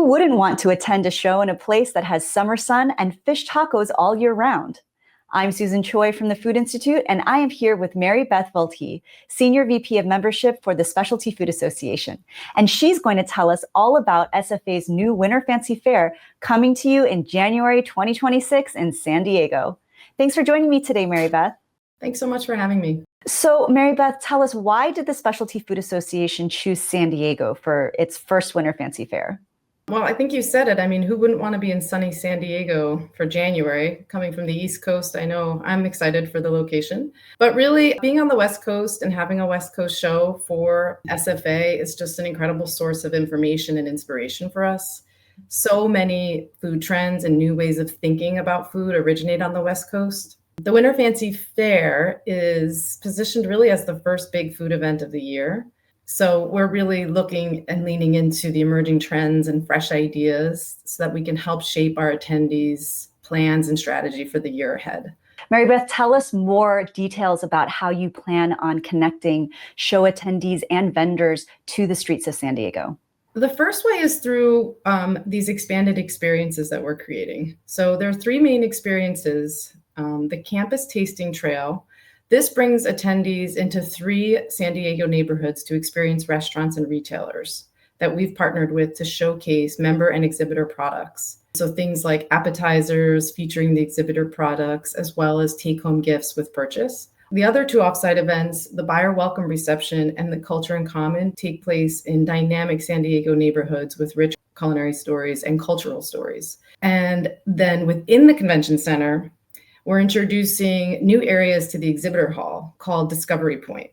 wouldn't want to attend a show in a place that has summer sun and fish tacos all year round? I'm Susan Choi from the Food Institute, and I am here with 𝗟𝗶𝗱𝗲𝘁, Senior VP of Membership for the Specialty Food Association. And she's going to tell us all about SFA's new Winter FancyFaire coming to you in January 2026 in San Diego. Thanks for joining me today, 𝗟𝗶𝗱. Thanks so much for having me. So 𝗟𝗶𝗱, tell us, why did the Specialty Food Association choose San Diego for its first Winter FancyFaire? Well, I think you said it. I mean, who wouldn't want to be in sunny San Diego for January? Coming from the East Coast, I know I'm excited for the location. But really, being on the West Coast and having a West Coast show for SFA is just an incredible source of information and inspiration for us. So many food trends and new ways of thinking about food originate on the West Coast. The Winter FancyFaire is positioned really as the first big food event of the year. So we're really looking and leaning into the emerging trends and fresh ideas so that we can help shape our attendees' plans and strategy for the year ahead. 𝗟𝗶𝗱, tell us more details about how you plan on connecting show attendees and vendors to the streets of San Diego. The first way is through these expanded experiences that we're creating. So there are three main experiences. The campus tasting trail. This brings attendees into 3 San Diego neighborhoods to experience restaurants and retailers that we've partnered with to showcase member and exhibitor products. So things like appetizers featuring the exhibitor products, as well as take-home gifts with purchase. The other 2 offsite events, the buyer welcome reception and the Culture in Common, take place in dynamic San Diego neighborhoods with rich culinary stories and cultural stories. And then within the convention center, we're introducing new areas to the exhibitor hall called Discovery Point.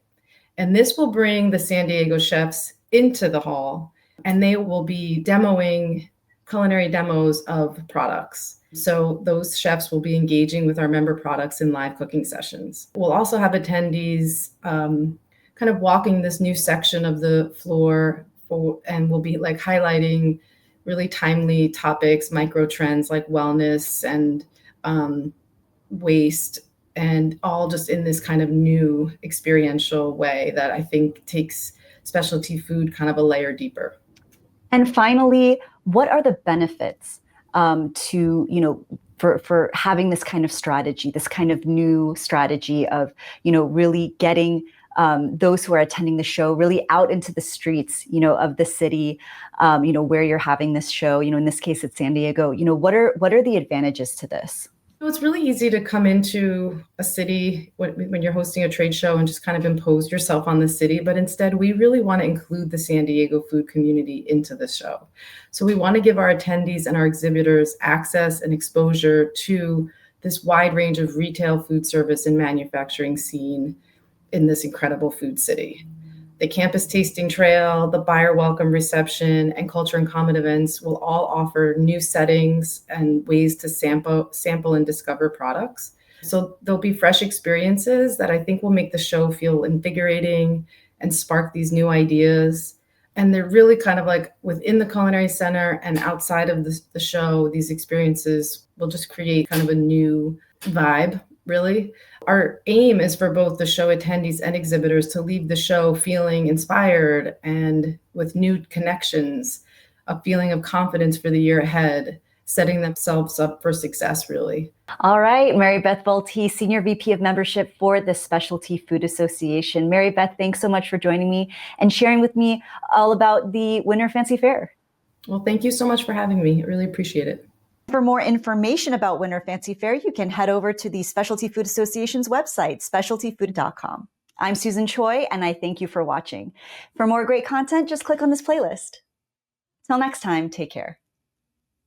And this will bring the San Diego chefs into the hall, and they will be demoing culinary demos of products. So those chefs will be engaging with our member products in live cooking sessions. We'll also have attendees kind of walking this new section of the floor and we'll be like highlighting really timely topics, micro trends like wellness and waste, and all just in this kind of new experiential way that I think takes specialty food kind of a layer deeper. And finally, what are the benefits for having this kind of strategy, this kind of new strategy of, really getting those who are attending the show really out into the streets, of the city, where you're having this show, in this case, it's San Diego. What are the advantages to this? So it's really easy to come into a city when you're hosting a trade show and just kind of impose yourself on the city. But instead, we really want to include the San Diego food community into the show. So we want to give our attendees and our exhibitors access and exposure to this wide range of retail, food service, and manufacturing scene in this incredible food city. The campus tasting trail, the buyer welcome reception, and Culture in Common events will all offer new settings and ways to sample and discover products. So there'll be fresh experiences that I think will make the show feel invigorating and spark these new ideas. And they're really kind of like within the Culinary Center and outside of the show, these experiences will just create kind of a new vibe, really. Our aim is for both the show attendees and exhibitors to leave the show feeling inspired and with new connections, a feeling of confidence for the year ahead, setting themselves up for success, really. All right, 𝗟𝗶𝗱𝗲𝘁, Senior VP of Membership for the Specialty Food Association. 𝗟𝗶𝗱, thanks so much for joining me and sharing with me all about the Winter FancyFaire. Well, thank you so much for having me. I really appreciate it. For more information about Winter FancyFaire, you can head over to the Specialty Food Association's website, specialtyfood.com. I'm Susan Choi, and I thank you for watching. For more great content, just click on this playlist. Till next time, take care.